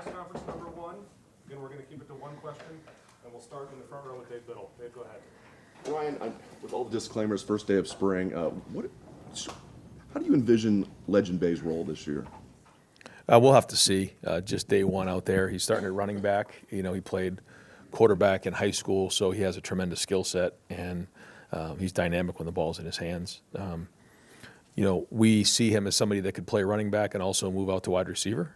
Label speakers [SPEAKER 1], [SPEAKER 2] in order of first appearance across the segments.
[SPEAKER 1] press conference number one. Again, we're going to keep it to one question, and we'll start in the front row with Dave Biddle. Dave, go ahead.
[SPEAKER 2] Ryan, with all the disclaimers, first day of spring, how do you envision Legend Bay's role this year?
[SPEAKER 3] We'll have to see. Just day one out there. He's starting at running back. He played quarterback in high school, so he has a tremendous skill set, and he's dynamic when the ball's in his hands. We see him as somebody that could play running back and also move out to wide receiver.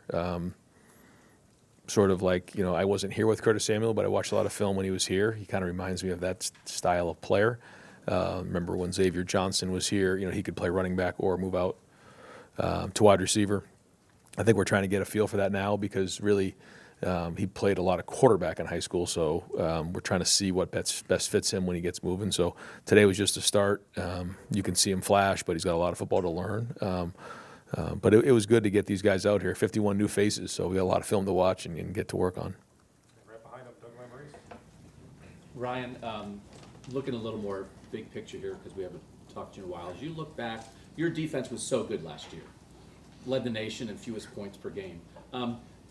[SPEAKER 3] Sort of like, I wasn't here with Curtis Samuel, but I watched a lot of film when he was here. He kind of reminds me of that style of player. Remember when Xavier Johnson was here, he could play running back or move out to wide receiver. I think we're trying to get a feel for that now because really he played a lot of quarterback in high school, so we're trying to see what best fits him when he gets moving. So today was just a start. You can see him flash, but he's got a lot of football to learn. But it was good to get these guys out here, 51 new faces, so we got a lot of film to watch and get to work on.
[SPEAKER 1] Right behind him, Doug Lamarice.
[SPEAKER 4] Ryan, looking a little more big picture here because we haven't talked to you in a while. As you look back, your defense was so good last year. Led the nation in fewest points per game.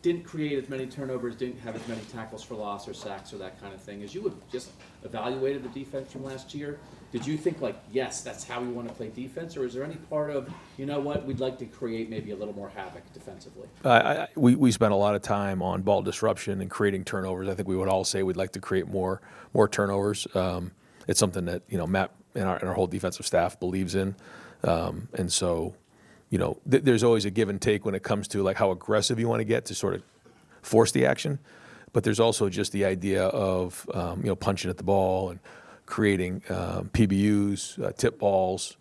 [SPEAKER 4] Didn't create as many turnovers, didn't have as many tackles for loss or sacks or that kind of thing. As you have just evaluated the defense from last year, did you think yes, that's how we want to play defense? Or is there any part of, we'd like to create maybe a little more havoc defensively?
[SPEAKER 3] We spent a lot of time on ball disruption and creating turnovers. I think we would all say we'd like to create more turnovers. It's something that, Matt and our whole defensive staff believes in. And so, there's always a give and take when it comes to how aggressive you want to get to sort of force the action. But there's also just the idea of, punching at the ball and creating PBUs, tip balls,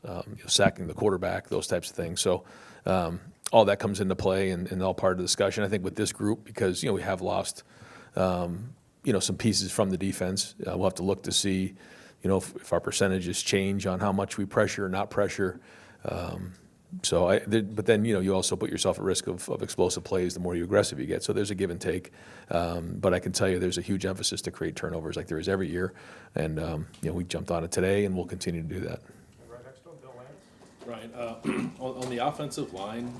[SPEAKER 3] sacking the quarterback, those types of things. So all that comes into play and all part of the discussion. I think with this group, because, we have lost, some pieces from the defense, we'll have to look to see, if our percentages change on how much we pressure or not pressure. But then, you also put yourself at risk of explosive plays the more aggressive you get. So there's a give and take. But I can tell you there's a huge emphasis to create turnovers like there is every year. And, we jumped on it today, and we'll continue to do that.
[SPEAKER 1] And right next to him, Bill Lance.
[SPEAKER 5] Ryan, on the offensive line,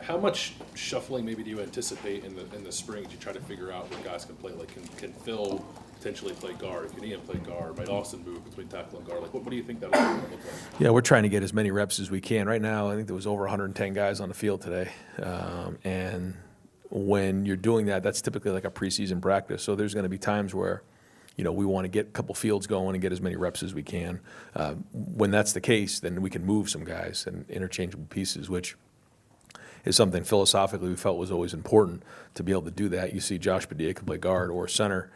[SPEAKER 5] how much shuffling maybe do you anticipate in the spring to try to figure out what guys can play? Can Phil potentially play guard? Can Ian play guard? Might Austin move between tackle and guard? What do you think that will look like?
[SPEAKER 3] Yeah, we're trying to get as many reps as we can. Right now, I think there was over 110 guys on the field today. And when you're doing that, that's typically like a preseason practice. So there's going to be times where, we want to get a couple fields going and get as many reps as we can. When that's the case, then we can move some guys and interchangeable pieces, which is something philosophically we felt was always important to be able to do that. You see Josh Padilla can play guard or center.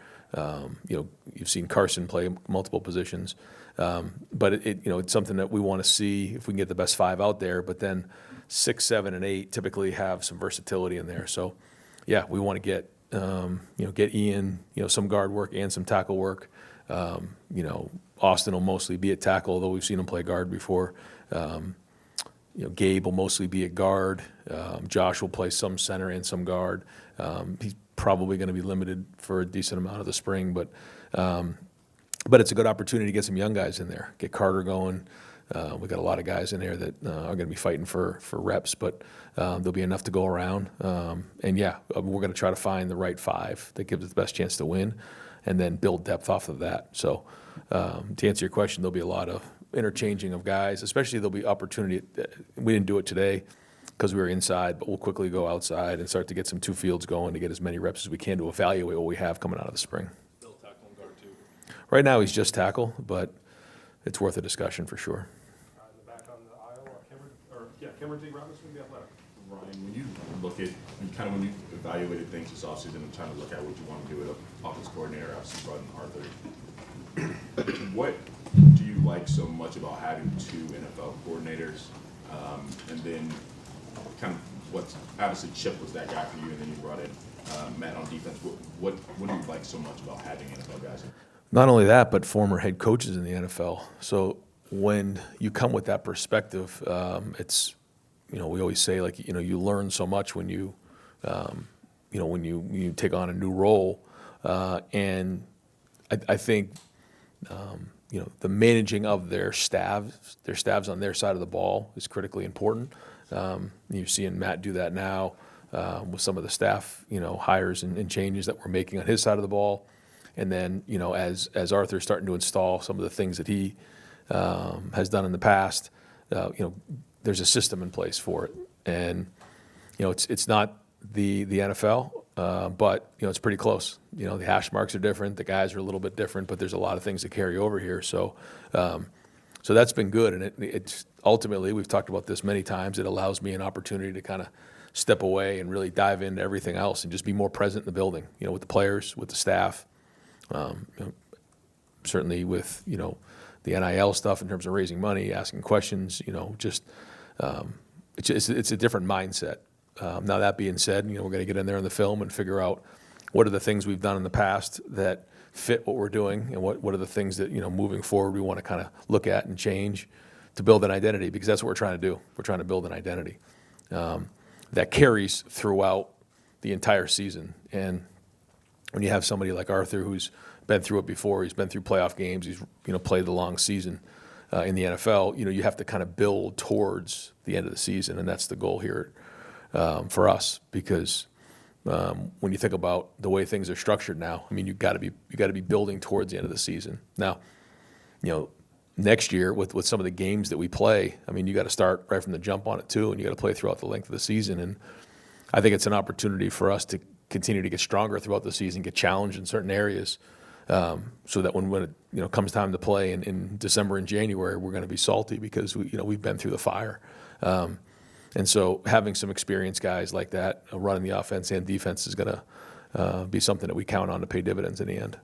[SPEAKER 3] You've seen Carson play multiple positions. But it's something that we want to see if we can get the best five out there. But then 6, 7, and 8 typically have some versatility in there. So, yeah, we want to get Ian, some guard work and some tackle work. Austin will mostly be at tackle, although we've seen him play guard before. Gabe will mostly be at guard. Josh will play some center and some guard. He's probably going to be limited for a decent amount of the spring, but it's a good opportunity to get some young guys in there, get Carter going. We got a lot of guys in there that are going to be fighting for reps, but there'll be enough to go around. We're going to try to find the right five that gives us the best chance to win, and then build depth off of that. So to answer your question, there'll be a lot of interchanging of guys, especially there'll be opportunity. We didn't do it today because we were inside, but we'll quickly go outside and start to get some two fields going to get as many reps as we can to evaluate what we have coming out of the spring.
[SPEAKER 5] Bill tackle and guard too.
[SPEAKER 3] Right now he's just tackle, but it's worth a discussion for sure.
[SPEAKER 1] In the back on the aisle, Cameron D. Robinson, The Athletic.
[SPEAKER 6] Ryan, when you look at, when you evaluated things this offseason and trying to look at what you want to do with an offense coordinator, obviously brought in Arthur, what do you like so much about having two NFL coordinators? And then kind of what's, obviously Chip was that guy for you, and then you brought in Matt on defense. What do you like so much about having NFL guys?
[SPEAKER 3] Not only that, but former head coaches in the NFL. So when you come with that perspective, it's, we always say you learn so much when you take on a new role. And I think, the managing of their staffs on their side of the ball is critically important. You're seeing Matt do that now. with some of the staff, hires and changes that we're making on his side of the ball. And then, as Arthur's starting to install some of the things that he has done in the past, there's a system in place for it. And, it's not the NFL, but, it's pretty close. The hash marks are different. The guys are a little bit different, but there's a lot of things that carry over here. So that's been good. And it's ultimately, we've talked about this many times, it allows me an opportunity to kind of step away and really dive into everything else and just be more present in the building, with the players, with the staff, certainly with, the NIL stuff in terms of raising money, asking questions, it's a different mindset. Now that being said, we're going to get in there in the film and figure out what are the things we've done in the past that fit what we're doing, and what are the things that, moving forward we want to kind of look at and change to build an identity, because that's what we're trying to do. We're trying to build an identity that carries throughout the entire season. And when you have somebody like Arthur who's been through it before, he's been through playoff games, he's played the long season in the NFL, you have to kind of build towards the end of the season, and that's the goal here for us, because when you think about the way things are structured now, you got to be building towards the end of the season. Now, next year with some of the games that we play, you got to start right from the jump on it too, and you got to play throughout the length of the season. And I think it's an opportunity for us to continue to get stronger throughout the season, get challenged in certain areas, so that when it comes time to play in December and January, we're going to be salty because we've been through the fire. And so having some experienced guys like that running the offense and defense is going to be something that we count on to pay dividends in the end.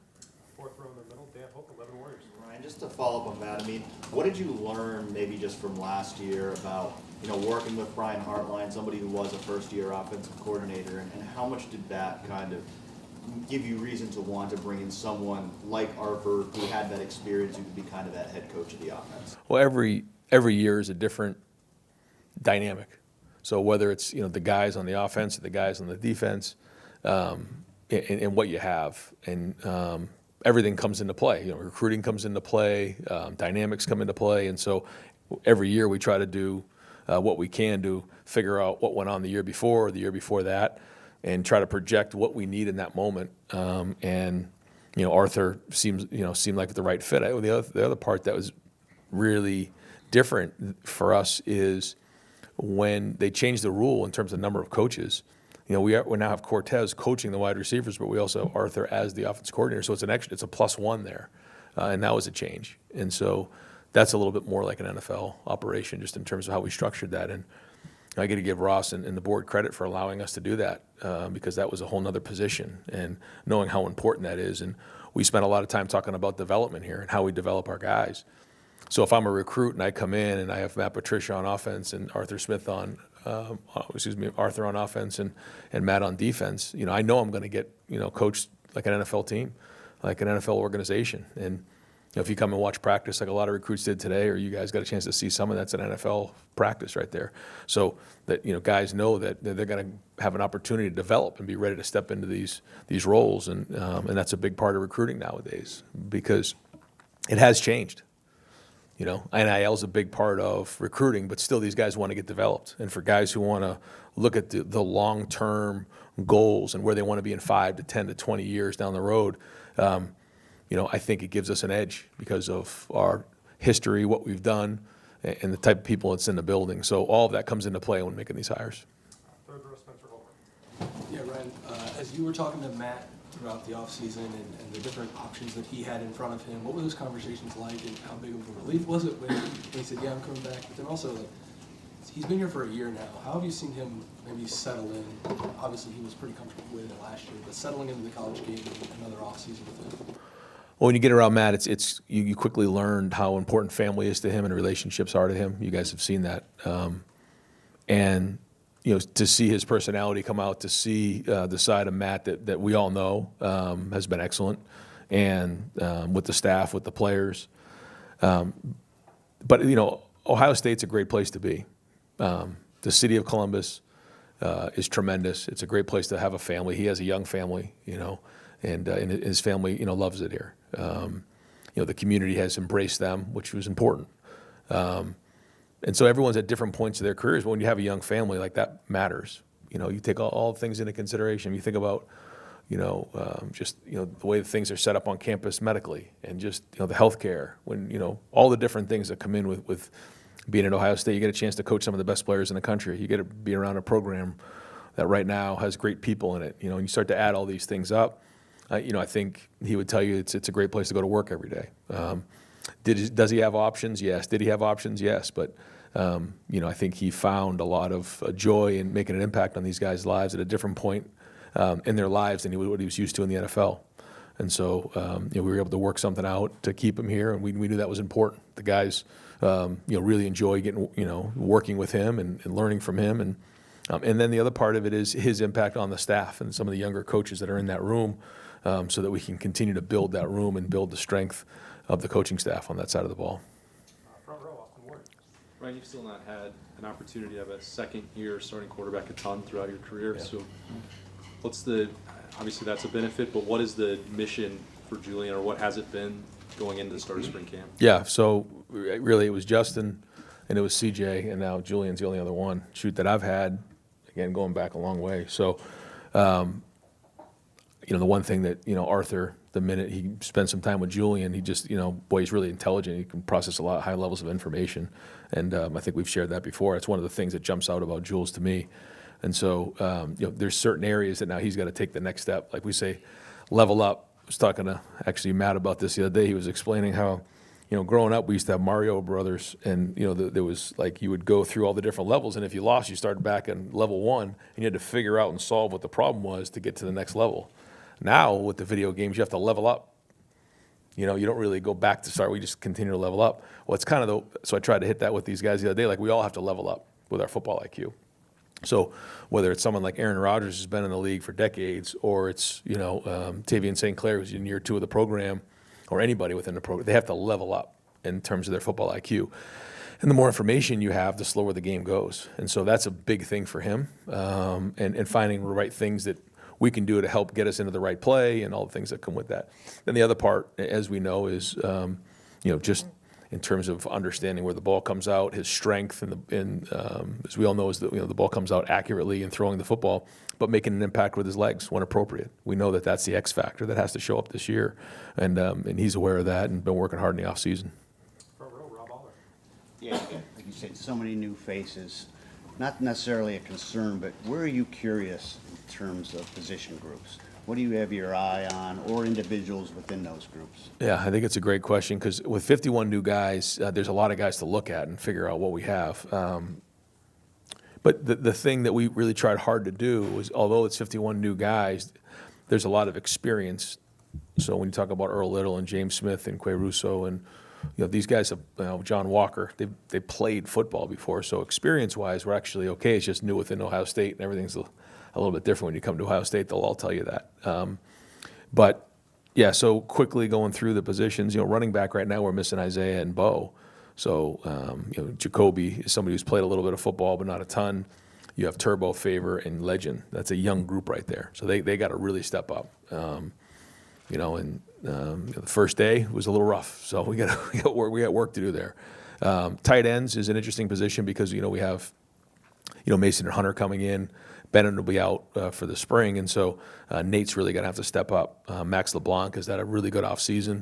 [SPEAKER 1] Fourth row in the middle, Dan Hook, 11 Warriors.
[SPEAKER 7] Ryan, just to follow up on that, what did you learn maybe just from last year about, working with Brian Hartline, somebody who was a first-year offensive coordinator, and how much did that kind of give you reason to want to bring in someone like Arthur who had that experience, who could be kind of that head coach of the offense?
[SPEAKER 3] Well, every year is a different dynamic. So whether it's the guys on the offense or the guys on the defense, and what you have, and everything comes into play. Recruiting comes into play, dynamics come into play, and so every year we try to do what we can to figure out what went on the year before or the year before that, and try to project what we need in that moment. And Arthur seemed like the right fit. The other part that was really different for us is when they changed the rule in terms of number of coaches. We now have Cortez coaching the wide receivers, but we also have Arthur as the offense coordinator. So it's a +1 there, and that was a change. And so that's a little bit more like an NFL operation, just in terms of how we structured that. And I got to give Ross and the board credit for allowing us to do that, because that was a whole nother position, and knowing how important that is. And we spent a lot of time talking about development here and how we develop our guys. So if I'm a recruit and I come in and I have Matt Patricia on offense and Arthur on offense and Matt on defense, I know I'm going to get, coached like an NFL team, like an NFL organization. And if you come and watch practice like a lot of recruits did today, or you guys got a chance to see some of that's an NFL practice right there. So that, guys know that they're going to have an opportunity to develop and be ready to step into these roles. And that's a big part of recruiting nowadays, because it has changed. NIL is a big part of recruiting, but still these guys want to get developed. And for guys who want to look at the long-term goals and where they want to be in 5 to 10 to 20 years down the road, I think it gives us an edge because of our history, what we've done, and the type of people that's in the building. So all of that comes into play when making these hires.
[SPEAKER 1] Third row, Spencer Holbrook.
[SPEAKER 8] Yeah, Ryan, as you were talking to Matt throughout the offseason and the different options that he had in front of him, what were those conversations like, and how big of a relief was it when he said, yeah, I'm coming back? But then also, he's been here for a year now. How have you seen him maybe settle in? Obviously, he was pretty comfortable with it last year, but settling into the college game and another offseason with him.
[SPEAKER 3] Well, when you get around Matt, you quickly learned how important family is to him and relationships are to him. You guys have seen that. And to see his personality come out, to see the side of Matt that we all know has been excellent, and with the staff, with the players. But Ohio State's a great place to be. The city of Columbus is tremendous. It's a great place to have a family. He has a young family, and his family, loves it here. The community has embraced them, which was important. And so everyone's at different points of their careers. But when you have a young family, like, that matters. you take all things into consideration. You think about, just, the way things are set up on campus medically and just, the healthcare, when, all the different things that come in with being at Ohio State. You get a chance to coach some of the best players in the country. You get to be around a program that right now has great people in it, and you start to add all these things up. I think he would tell you it's a great place to go to work every day. Does he have options? Yes. Did he have options? Yes. But, I think he found a lot of joy in making an impact on these guys' lives at a different point in their lives than what he was used to in the NFL. And so, we were able to work something out to keep him here, and we knew that was important. The guys, really enjoy getting, working with him and learning from him. And then the other part of it is his impact on the staff and some of the younger coaches that are in that room, so that we can continue to build that room and build the strength of the coaching staff on that side of the ball.
[SPEAKER 1] Front row, Austin Ward.
[SPEAKER 9] Ryan, you've still not had an opportunity to have a second-year starting quarterback a ton throughout your career.
[SPEAKER 3] Yeah.
[SPEAKER 9] So obviously that's a benefit, but what is the mission for Julian, or what has it been going into the start of spring camp?
[SPEAKER 3] Yeah, so really it was Justin and it was CJ, and now Julian's the only other one, that I've had, again, going back a long way. So, the one thing that, Arthur, the minute he spent some time with Julian, he just, he's really intelligent. He can process a lot of high levels of information. And I think we've shared that before. It's one of the things that jumps out about Jules to me. And so, there's certain areas that now he's got to take the next step. Like we say, level up. I was talking to actually Matt about this the other day. He was explaining how, growing up, we used to have Mario Brothers, and, there was like, you would go through all the different levels, and if you lost, you started back in level 1, and you had to figure out and solve what the problem was to get to the next level. Now, with the video games, you have to level up. You don't really go back to start. We just continue to level up. Well, it's kind of so I tried to hit that with these guys the other day. Like, we all have to level up with our football IQ. So whether it's someone like Aaron Rodgers who's been in the league for decades, or it's, Tavian St. Clair who's in year 2 of the program, or anybody within the program, they have to level up in terms of their football IQ. And the more information you have, the slower the game goes. And so that's a big thing for him, and finding the right things that we can do to help get us into the right play and all the things that come with that. Then the other part, as we know, is, just in terms of understanding where the ball comes out, his strength, and as we all know, is that the ball comes out accurately in throwing the football, but making an impact with his legs when appropriate. We know that that's the X factor that has to show up this year, and he's aware of that and been working hard in the offseason.
[SPEAKER 1] Front row, Rob Aller.
[SPEAKER 10] Yeah, like you said, so many new faces. Not necessarily a concern, but where are you curious in terms of position groups? What do you have your eye on, or individuals within those groups?
[SPEAKER 3] Yeah, I think it's a great question, because with 51 new guys, there's a lot of guys to look at and figure out what we have. But the thing that we really tried hard to do was, although it's 51 new guys, there's a lot of experience. So when you talk about Earl Little and James Smith and Quay Russo, and these guys have, John Walker, they played football before. So experience-wise, we're actually okay. It's just new within Ohio State, and everything's a little bit different when you come to Ohio State. They'll all tell you that. But yeah, so quickly going through the positions, running back right now, we're missing Isaiah and Bo. So, Jacoby is somebody who's played a little bit of football, but not a ton. You have Turbo, Favor, and Legend. That's a young group right there. So they got to really step up. The first day was a little rough. So we got work to do there. Tight ends is an interesting position because, we have, Mason and Hunter coming in. Bennett will be out for the spring, and so Nate's really going to have to step up. Max LeBlanc has had a really good offseason.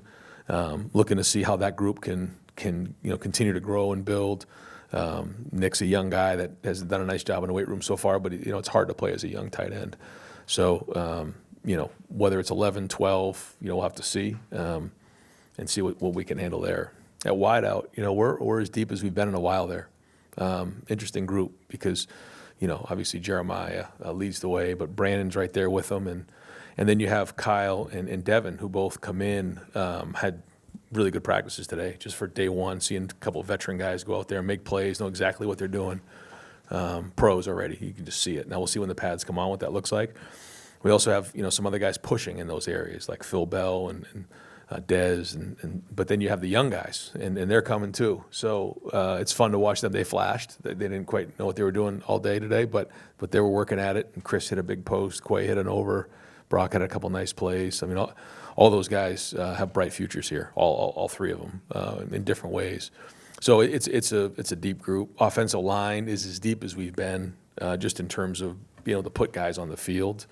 [SPEAKER 3] Looking to see how that group can continue to grow and build. Nick's a young guy that has done a nice job in the weight room so far, but it's hard to play as a young tight end. So whether it's 11, 12, we'll have to see and see what we can handle there. At wideout, we're as deep as we've been in a while there. Interesting group because obviously Jeremiah leads the way, but Brandon's right there with them, and then you have Kyle and Devin, who both come in, had really good practices today, just for day one, seeing a couple of veteran guys go out there and make plays, know exactly what they're doing. Pros already, you can just see it. Now we'll see when the pads come on what that looks like. We also have some other guys pushing in those areas, like Phil Bell and Dez, but then you have the young guys, and they're coming too. So it's fun to watch them. They flashed. They didn't quite know what they were doing all day today, but they were working at it. And Chris hit a big post. Quay hit an over. Brock had a couple nice plays. I mean, all those guys have bright futures here. All three of them in different ways. So it's a deep group. Offensive line is as deep as we've been, just in terms of being able to put guys on the field.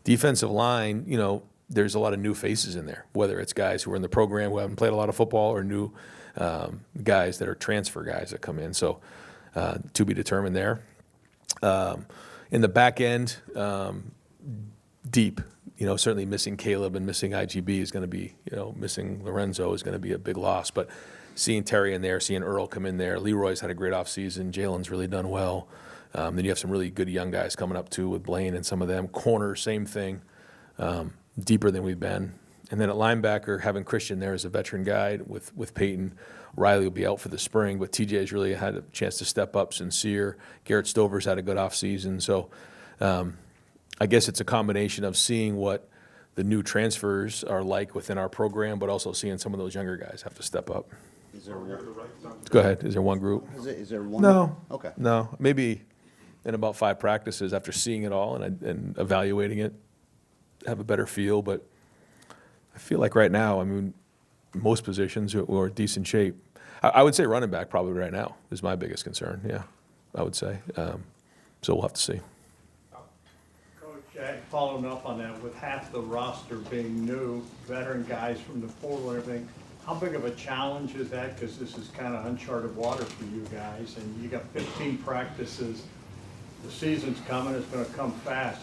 [SPEAKER 3] Defensive line, there's a lot of new faces in there, whether it's guys who are in the program who haven't played a lot of football or new guys that are transfer guys that come in. So to be determined there. In the back end, deep, certainly missing Caleb and missing IGB is going to be, missing Lorenzo is going to be a big loss. But seeing Terry in there, seeing Earl come in there, Leroy's had a great offseason. Jalen's really done well. Then you have some really good young guys coming up too with Blaine and some of them. Corner, same thing, deeper than we've been. And then at linebacker, having Christian there as a veteran guy with Peyton. Riley will be out for the spring, but TJ's really had a chance to step up. Sincere. Garrett Stover's had a good offseason. So I guess it's a combination of seeing what the new transfers are like within our program, but also seeing some of those younger guys have to step up.
[SPEAKER 10] Is there,
[SPEAKER 3] Go ahead. Is there one group?
[SPEAKER 10] is there one?
[SPEAKER 3] No.
[SPEAKER 10] Okay.
[SPEAKER 3] No. Maybe in about 5 practices after seeing it all and evaluating it, have a better feel. But I feel like right now, most positions are in decent shape. I would say running back probably right now is my biggest concern. Yeah, I would say. So we'll have to see.
[SPEAKER 11] Coach, following up on that, with half the roster being new, veteran guys from the portal and everything, how big of a challenge is that? Because this is kind of uncharted water for you guys, and you got 15 practices. The season's coming, it's going to come fast.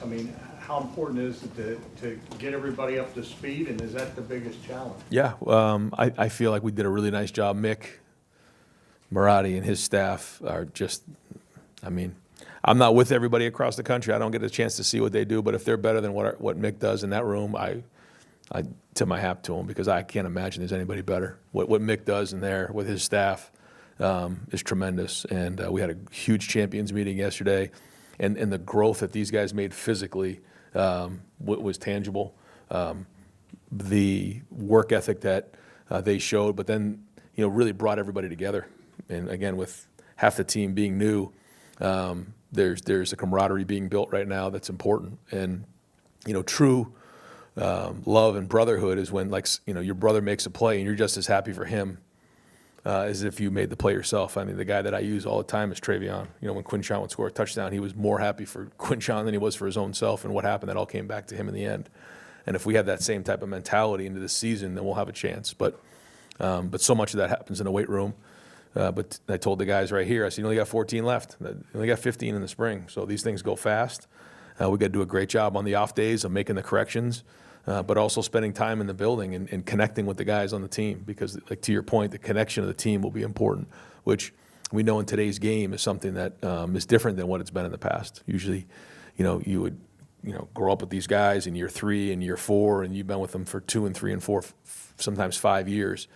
[SPEAKER 11] How important is it to get everybody up to speed, and is that the biggest challenge?
[SPEAKER 3] Yeah, I feel like we did a really nice job. Mick Marotti and his staff are just, I'm not with everybody across the country. I don't get a chance to see what they do, but if they're better than what Mick does in that room, I tip my hat to him because I can't imagine there's anybody better. What Mick does in there with his staff is tremendous, and we had a huge champions meeting yesterday, and the growth that these guys made physically was tangible. The work ethic that they showed, but then really brought everybody together. And again, with half the team being new, there's a camaraderie being built right now that's important. And true love and brotherhood is when your brother makes a play and you're just as happy for him as if you made the play yourself. The guy that I use all the time is Travion. When Quinshon would score a touchdown, he was more happy for Quinshon than he was for his own self. And what happened, that all came back to him in the end. And if we have that same type of mentality into the season, then we'll have a chance. But so much of that happens in the weight room. But I told the guys right here, I said, you only got 14 left. You only got 15 in the spring. So these things go fast. We got to do a great job on the off days of making the corrections. But also spending time in the building and connecting with the guys on the team because, to your point, the connection of the team will be important, which we know in today's game is something that is different than what it's been in the past. Usually, you would, grow up with these guys in year 3 and year 4, and you've been with them for 2 and 3 and 4, sometimes 5 years.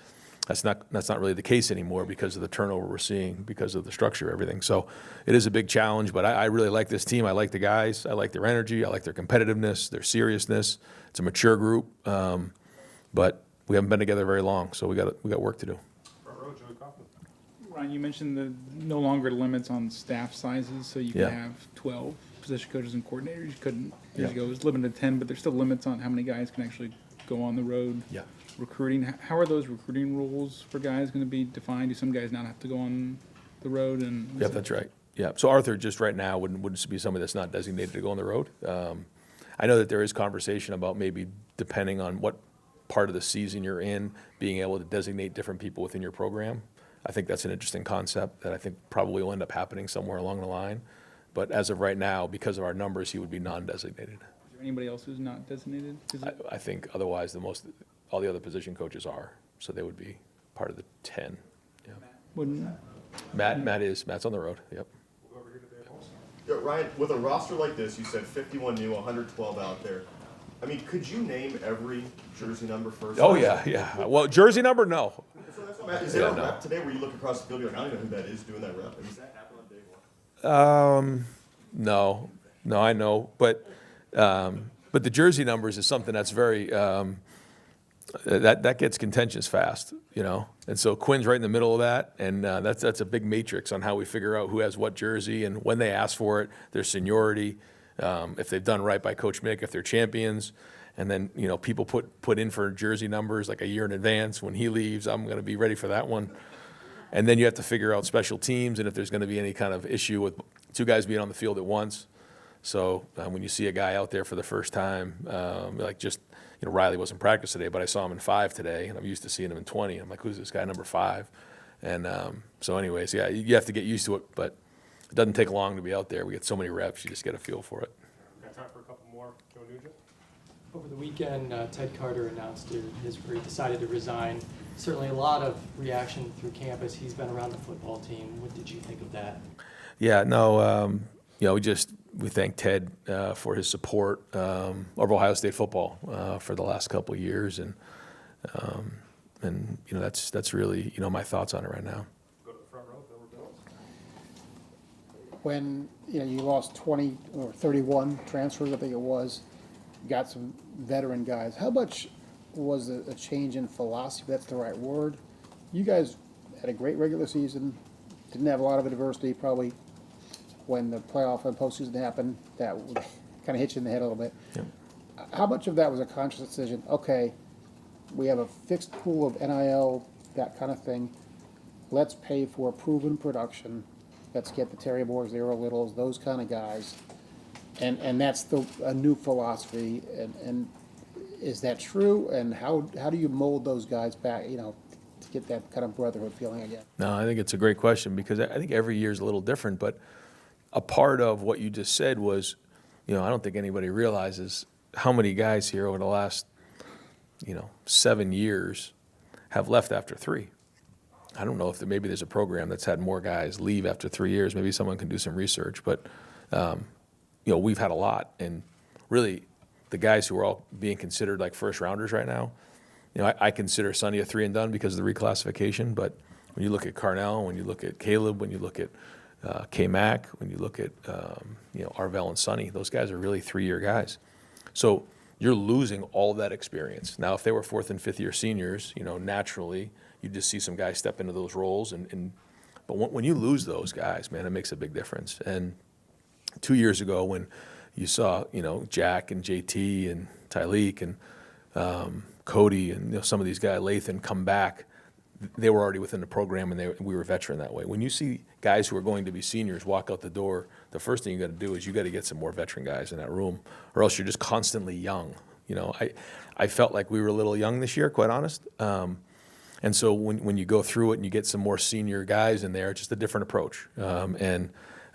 [SPEAKER 3] That's not really the case anymore because of the turnover we're seeing, because of the structure, everything. So it is a big challenge, but I really like this team. I like the guys. I like their energy. I like their competitiveness, their seriousness. It's a mature group, but we haven't been together very long, so we got work to do.
[SPEAKER 1] Front row, Joey Kaufman.
[SPEAKER 12] Ryan, you mentioned the no longer limits on staff sizes, so you can
[SPEAKER 3] Yeah.
[SPEAKER 12] have 12 position coaches and coordinators. You couldn't years
[SPEAKER 3] Yeah.
[SPEAKER 12] ago. It was limited to 10, but there's still limits on how many guys can actually go on the road.
[SPEAKER 3] Yeah.
[SPEAKER 12] Recruiting, how are those recruiting rules for guys going to be defined? Do some guys not have to go on the road? And
[SPEAKER 3] Yeah, that's right. Yeah. So Arthur just right now wouldn't be somebody that's not designated to go on the road. I know that there is conversation about maybe depending on what part of the season you're in, being able to designate different people within your program. I think that's an interesting concept that I think probably will end up happening somewhere along the line. But as of right now, because of our numbers, he would be non-designated.
[SPEAKER 12] Is there anybody else who's not designated?
[SPEAKER 3] I think otherwise all the other position coaches are, so they would be part of the 10. Yeah.
[SPEAKER 12] Wouldn't
[SPEAKER 3] Matt's on the road. Yep.
[SPEAKER 1] We'll go over here to Dave Olson.
[SPEAKER 13] Yeah, Ryan, with a roster like this, you said 51 new, 112 out there. Could you name every jersey number first?
[SPEAKER 3] Oh yeah. Well, jersey number, no.
[SPEAKER 13] So that's what Matt, is there a rep today where you look across the field, you're like, I don't even know who that is doing that rep? Does that happen on day one?
[SPEAKER 3] No, I know, but the jersey numbers is something that's very that gets contentious fast, and so Quinn's right in the middle of that, and that's a big matrix on how we figure out who has what jersey and when they ask for it, their seniority, if they've done right by Coach Mick, if they're champions, and then people put in for jersey numbers like a year in advance. When he leaves, I'm going to be ready for that one, and then you have to figure out special teams and if there's going to be any kind of issue with 2 guys being on the field at once. So when you see a guy out there for the first time, Riley wasn't practice today, but I saw him in 5 today, and I'm used to seeing him in 20. I'm like, who's this guy, number 5? And so anyways, yeah, you have to get used to it, but it doesn't take long to be out there. We get so many reps, you just get a feel for it.
[SPEAKER 1] Got time for a couple more. Joe Nugent?
[SPEAKER 14] Over the weekend, Ted Carter announced he decided to resign. Certainly a lot of reaction through campus. He's been around the football team. What did you think of that?
[SPEAKER 3] Yeah, no, we thank Ted for his support of Ohio State football for the last couple of years, and that's really my thoughts on it right now.
[SPEAKER 1] Go to the front row, Bill or Bills.
[SPEAKER 15] When you lost 20 or 31 transfers, I think it was, got some veteran guys. How much was a change in philosophy? If that's the right word. You guys had a great regular season. Didn't have a lot of adversity. Probably when the playoff and postseason happened, that would kind of hit you in the head a little bit.
[SPEAKER 3] Yep.
[SPEAKER 15] How much of that was a conscious decision? Okay, we have a fixed pool of NIL, that kind of thing. Let's pay for proven production. Let's get the Terry Moores, the Earl Littles, those kind of guys. And that's a new philosophy. And is that true? And how do you mold those guys back, to get that kind of brotherhood feeling again?
[SPEAKER 3] No, I think it's a great question because I think every year is a little different. But a part of what you just said was, I don't think anybody realizes how many guys here over the last, 7 years have left after 3. I don't know if maybe there's a program that's had more guys leave after 3 years. Maybe someone can do some research. But, we've had a lot. And really, the guys who are all being considered like first rounders right now, I consider Sonny a 3 and done because of the reclassification. But when you look at Carnell, when you look at Caleb, when you look at K-Mac, when you look at Arvell and Sonny, those guys are really 3-year guys. So you're losing all that experience. Now, if they were 4th and 5th year seniors, naturally you just see some guys step into those roles. But when you lose those guys, man, it makes a big difference. And 2 years ago, when you saw Jack and JT and Tyleek and Cody and some of these guys, Lathan, come back, they were already within the program, and we were veteran that way. When you see guys who are going to be seniors walk out the door, the first thing you got to do is you got to get some more veteran guys in that room, or else you're just constantly young. I felt like we were a little young this year, quite honest. And so when you go through it and you get some more senior guys in there, it's just a different approach.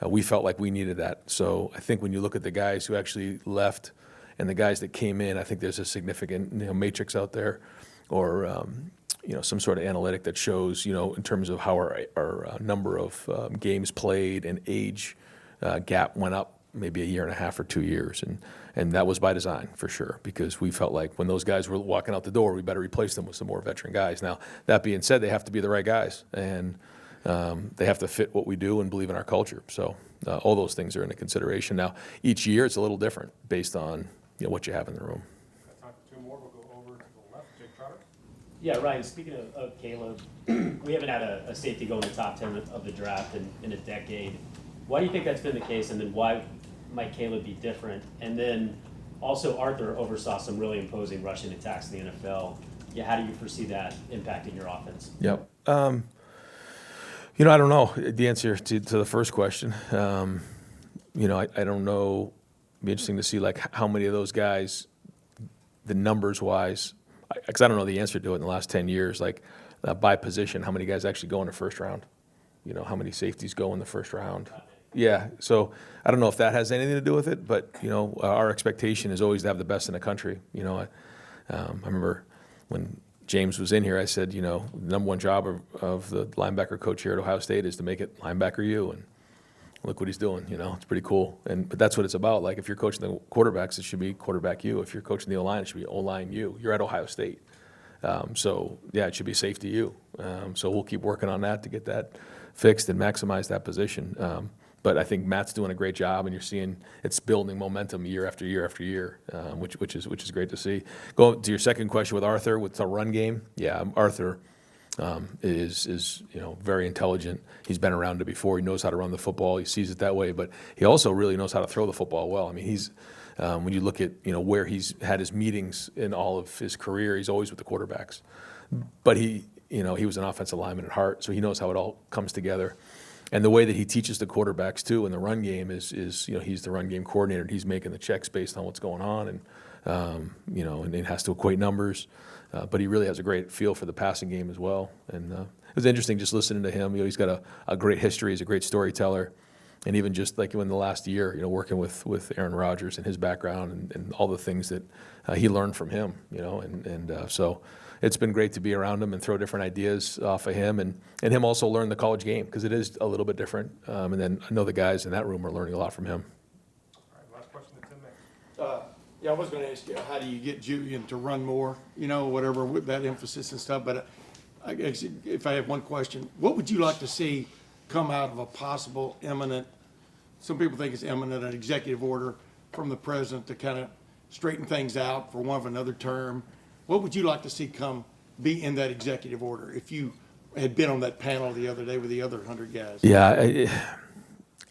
[SPEAKER 3] We felt like we needed that. So I think when you look at the guys who actually left and the guys that came in, I think there's a significant matrix out there, or some sort of analytic that shows, in terms of how our number of games played and age gap went up maybe a year and a half or 2 years. And that was by design, for sure, because we felt like when those guys were walking out the door, we better replace them with some more veteran guys. Now, that being said, they have to be the right guys, and they have to fit what we do and believe in our culture. So all those things are into consideration. Now, each year it's a little different based on what you have in the room.
[SPEAKER 1] Got time for 2 more. We'll go over to the left. Jake Trotter.
[SPEAKER 16] Yeah, Ryan, speaking of Caleb, we haven't had a safety go in the top 10 of the draft in a decade. Why do you think that's been the case, and then why might Caleb be different? And then also Arthur oversaw some really imposing rushing attacks in the NFL. Yeah, how do you foresee that impacting your offense?
[SPEAKER 3] Yep. I don't know the answer to the first question. I don't know. It'd be interesting to see how many of those guys, the numbers wise, because I don't know the answer to it in the last 10 years, by position, how many guys actually go in the first round? How many safeties go in the first round? Yeah, so I don't know if that has anything to do with it, but our expectation is always to have the best in the country. I remember when James was in here, I said, the number one job of the linebacker coach here at Ohio State is to make it linebacker you, and look what he's doing. It's pretty cool. But that's what it's about. If you're coaching the quarterbacks, it should be quarterback you. If you're coaching the O-line, it should be O-line you. You're at Ohio State. So yeah, it should be safety you. So we'll keep working on that to get that fixed and maximize that position. But I think Matt's doing a great job, and you're seeing it's building momentum year after year after year, which is great to see. Going to your second question with Arthur, with the run game, yeah, Arthur is very intelligent. He's been around it before. He knows how to run the football. He sees it that way, but he also really knows how to throw the football well. I mean, he's when you look at where he's had his meetings in all of his career, he's always with the quarterbacks. But he was an offensive lineman at heart, so he knows how it all comes together. And the way that he teaches the quarterbacks too in the run game is he's the run game coordinator and he's making the checks based on what's going on, and and it has to equate numbers. But he really has a great feel for the passing game as well. And it was interesting just listening to him. He's got a great history. He's a great storyteller. And even just like in the last year, working with Aaron Rodgers and his background and all the things that he learned from him, so it's been great to be around him and throw different ideas off of him and him also learn the college game because it is a little bit different. And then I know the guys in that room are learning a lot from him.
[SPEAKER 1] All right, last question to Tim May.
[SPEAKER 17] Yeah, I was going to ask you, how do you get Julian to run more, whatever, with that emphasis and stuff, but I guess if I have one question, what would you like to see come out of a possible imminent, some people think it's imminent, an executive order from the president to kind of straighten things out for one of another term? What would you like to see be in that executive order if you had been on that panel the other day with the other 100 guys?
[SPEAKER 3] Yeah,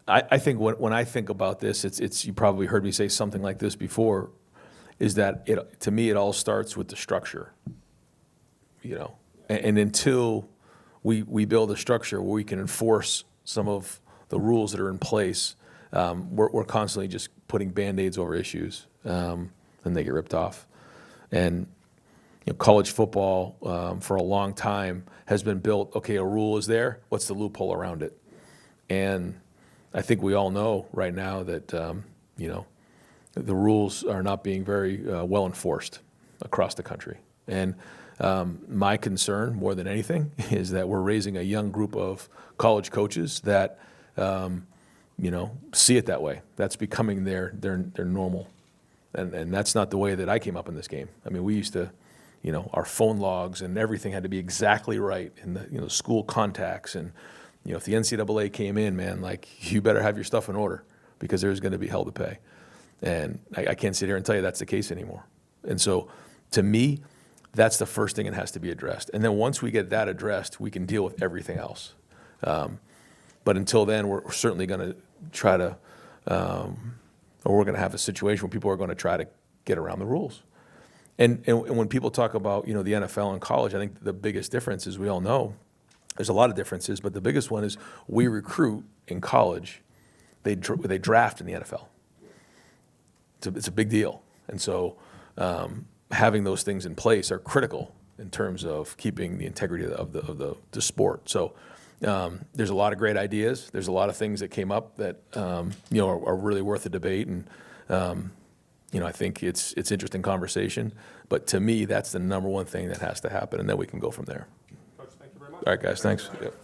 [SPEAKER 3] I think when I think about this, it's you probably heard me say something like this before, is that to me it all starts with the structure, and until we build a structure where we can enforce some of the rules that are in place, we're constantly just putting Band-Aids over issues, and they get ripped off. And college football for a long time has been built, okay, a rule is there, what's the loophole around it? And I think we all know right now that, the rules are not being very well enforced across the country. And my concern, more than anything, is that we're raising a young group of college coaches that, see it that way. That's becoming their normal. And that's not the way that I came up in this game. I mean, we used to, our phone logs and everything had to be exactly right, and the school contacts, and if the NCAA came in, man, like, you better have your stuff in order because there's going to be hell to pay. And I can't sit here and tell you that's the case anymore. And so, to me, that's the first thing that has to be addressed. And then once we get that addressed, we can deal with everything else. But until then, we're certainly going to try to, or we're going to have a situation where people are going to try to get around the rules. And when people talk about, the NFL and college, I think the biggest difference is, we all know, there's a lot of differences, but the biggest one is we recruit in college, they draft in the NFL. It's a big deal. And so having those things in place are critical in terms of keeping the integrity of the sport. So there's a lot of great ideas. There's a lot of things that came up that are really worth a debate. And I think it's interesting conversation. But to me, that's the number one thing that has to happen, and then we can go from there.
[SPEAKER 1] Coach, thank you very much.
[SPEAKER 3] All right, guys, thanks. Yep.